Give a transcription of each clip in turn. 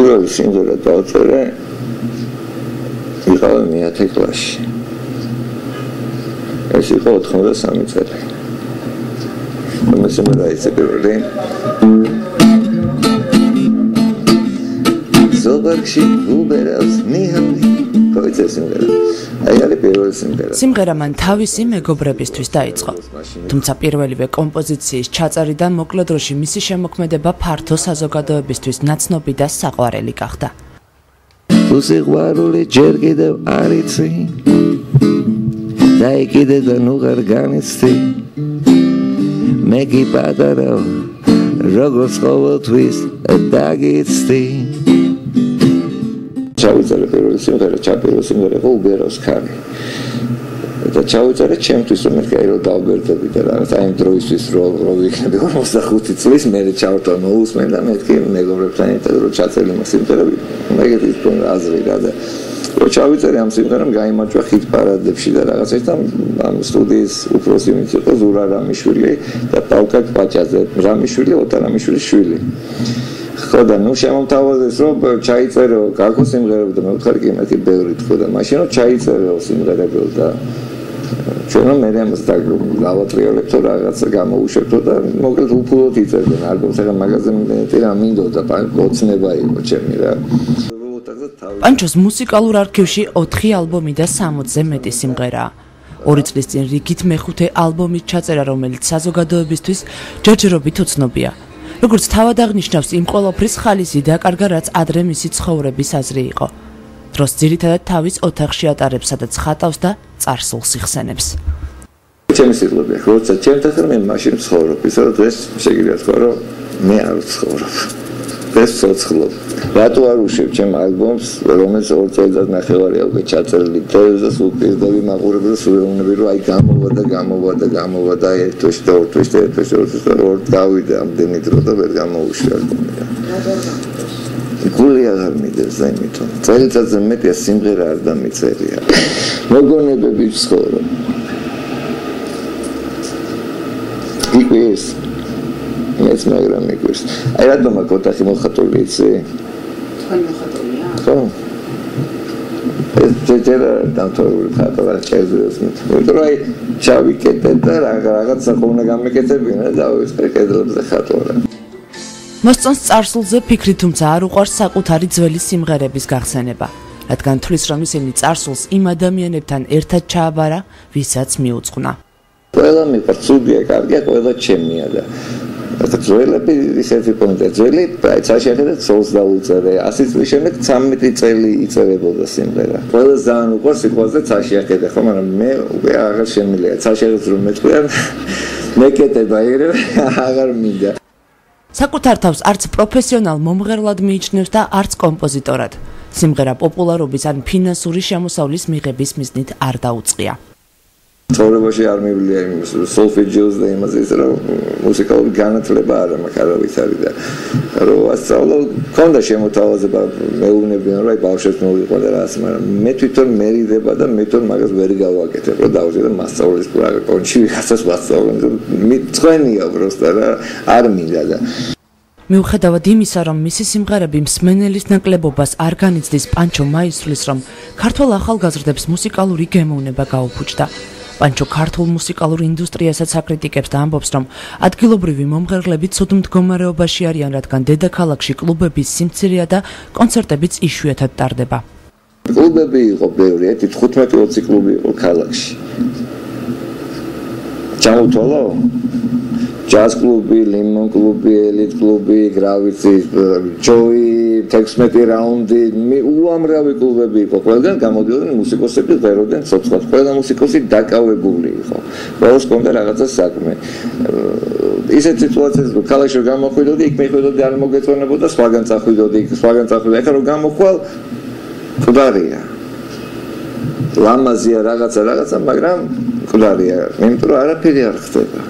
პირველი სიმღერა დავწერე იყავი მე-10 კლასში. ეს იყო 93 წელი. სიმღერა ისე პირველი ზოგარში უბერავს ნიჰალი ხოიცე სიმღერა. აი არის პირველი სიმღერა. სიმღერა მან თავისი მეგობრებისთვის დაიწყო. თუმცა პირველივე კომპოზიციის ჩაწერიდან მოკლე დროში მისი შემოქმედება ფართო საზოგადოებისთვის ნაცნობი და საყვარელი გახდა. თუ სიყვარული ჯერ კიდევ არ იცი და კიდე და ნუ არ განიცდი მე კი პატარა როგორც ყოველთვის დაგიცდი ჩავიწერე პირველი სიმღერა, ჩაპირო სიმღერა იყო უბერავს ქარი. და ჩავიწერე ჩემთვის რომ მე რომ დავბერდები და რაღაც აი დროისთვის რომ ვიქნები 45 წლის მე ჩავთვალ მოусმენ და მეთქი მეგობრებთან ერთად რომ ჩაწერილი სიმღერა მეგეთის პონი აზრი რა და რომ ჩავიწერე ამ სიმღერამ გაიმარჯვა ხით პარადებში და რაღაც ეს და ამ სტუდიის უფროსი ვინც იყო ზურა რამიშვილი და პავკაკ პაჭაძე რამიშვილი ოტა რამიშვილის შვილი ხო და ნუ შემომთავაზეს რომ ჩაიწერო გაგო სიმღერები და მე ვთხარი კი მეთქი ბევრი თქო და მაშინ რომ ჩაიწერო სიმღერები და ჩვენ მე ამას დავატრიალებთ რაღაცა გამოუშვებთ და მოკლედ უფულოდ იწერდნენ ალბომს ახლა მაგაზე რა მინდოდა ოცნება იყო ჩემი რა პანჩოს მუსიკალურ არქივში 4 ალბომი და 60-ზე მეტი სიმღერაა. 2 წლის წინ რიგით მეხუთე ალბომის ჩაწერა, რომელიც საზოგადოებისთვის ჯერჯერობით უცნობია. როგორც თავად აღნიშნავს, იმ ყველაფრის ხალისი დაკარგა, რაც ადრე მისი ცხოვრების აზრი იყო. დროს ძირითადად თავის ოთახში ატარებს, სადაც ხატავს და წარსულს იხსენებს. ჩემი სიტყვები, როცა ჩემთან ხარ მე მაშინ ვცხოვრობ, ისე რომ დღეს შეგიძლია თქვა, რომ მე არ ვცხოვრობ. ეს ცოცხლობ. რატო არ უშვებ ჩემ ალბომს, რომელიც 2 წელიწად ნახევარია უკვე ჩაწერილი, და სულ პირდები მაყურებელი და სულეუნები რომ აი გამოვა და ერთვეში და ორთვეში და ორ გავიდა ამდენი დრო და ვერ გამოუშვი ალბომი. გული აღარ მიდეს და იმითო. წელიწადზე მეტია სიმღერა არ დამიწერია. მოგონებები ვცხოვრობ. იყვეს მეც მაგრამ მიგვირს. აი რატომ აქ ოთახი მოხატული იცი? თქვენ მოხატულია? ხო. ეს ჯერჯერა დამთავრებული ხატვა წერს მე. იმიტომ რომ აი ჩავიკეთე და რაღაც საქმე გამეკეთებინა და ვისწრე კედლებზე ხატვა. მოსწონს წარსულზე ფიქრი, თუმცა არ უყვარს საკუთარი ძველი სიმღერების გახსენება, რადგან თვლის რომ ისინი წარსულს იმ ადამიანებთან ერთად ჩააბარა, ვისაც მიუძღვნა. ყველა მიყვარს, ცუდია, კარგია, ყველა ჩემია და ძველები ისეთი პონტია ძველი წაშიახედეთ ცოლს დაუწერე 100 წლის შემდეგ 13 წელი იწერებოდა სიმღერა ყველა ძალიან უყვარს სიტყვაზე წაშიახედე ხო მაგრამ მე უკვე აღარ შემიძლია წაშიახედეთ რომ მეწყვია მეკეტება ერე აღარ მინდა საკუთარ თავს არც პროფესიონალ მომღერლად მიიჩნევს და არც კომპოზიტორად სიმღერა პოპულარობის ან ფინანსური შემოსავლის მიღების მიზნით არ დაუწყია ცხოვრებაში არ მივიდა იმის სოლფეჯიოს და იმაზე ის რომ მუსიკალური განათლება არ მაქვს არავითარი და რომ ასწავლა კონდა შემოთავაზება მეუბნებიან რომ აი ბავშვებს მოვიყო და რაც მაგრამ მე თვითონ მერიდება და მე თვითონ მაგას ვერ გავაკეთებ რომ დავუძე და მასწავლის კონჩი ვიღაცას ვასწავლე მიწვენია უბრალოდ რა არ მინდა და მიუხედავად იმისა, რომ მისი სიმღერები მსმენელის ნაკლებობას არ განიცდის, პანჩო მაისვრის, რომ ქართულ ახალგაზრდებს მუსიკალური გემოვნება გაუფუჭდა. პანჩო ქართულ მუსიკალურ ინდუსტრიასაც აკრიტიკებს და ამბობს, რომ ადგილობრივი მომღერლები ცუდ მდგომარეობაში არიან, რადგან დედაქალაქში კლუბების სიმცირეა და კონცერტებიც იშვიათად ტარდება. კლუბები იყო ბევრი, 15-20 კლუბი იყო ქალაქში. ჩამოთვალო ჯაზ კლუბი, ლიმონ კლუბი, ელიტ კლუბი, გრავიცი, ჯოი, 16 რაუნდი, უამრავი კლუბები იყო. ყველგან გამოდიოდნენ მუსიკოსები, ღეროდნენ ცოცხლად. ყველა მუსიკოსი დაკავებული იყო. ყველას ჰქონდა რაღაცა საქმე. ისეთ სიტუაციებში რომ ქალაქში გამოხვიდოდი, იქ მიხვიდოდი არ მოგეწონებოდა, სხვაგან წახვიდოდი, სხვაგან წახვიდოდი. ეხლა რომ გამოხვალ, მკვდარია. ლამაზია რაღაცა, მაგრამ მკვდარია. იმიტომ რომ არაფერი არ ხდება.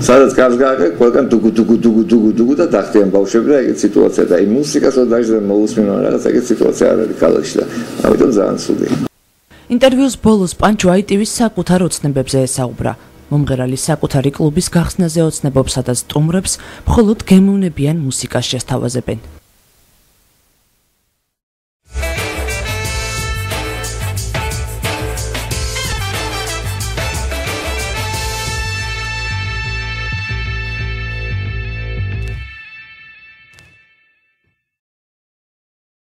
სადაც კარს გააკეთე, ყველგან დუგუ და დახტიან ბავშვები და ეგეთ სიტუაცია და აი მუსიკას რომ დაიჭრა მოусმინო რაღაც ეგეთ სიტუაცია არ არის ქალაქში და ამიტომ ძალიან ცუდი. ინტერვიუს ბოლოს პანჩო ITV-ს საკუთარ ოცნებებზე ესაუბრა. მომღერალი საკუთარი კლუბის გახსნაზე ოცნებობს, სადაც სტუმრებს მხოლოდ გემოვნებიან მუსიკას შესთავაზებენ.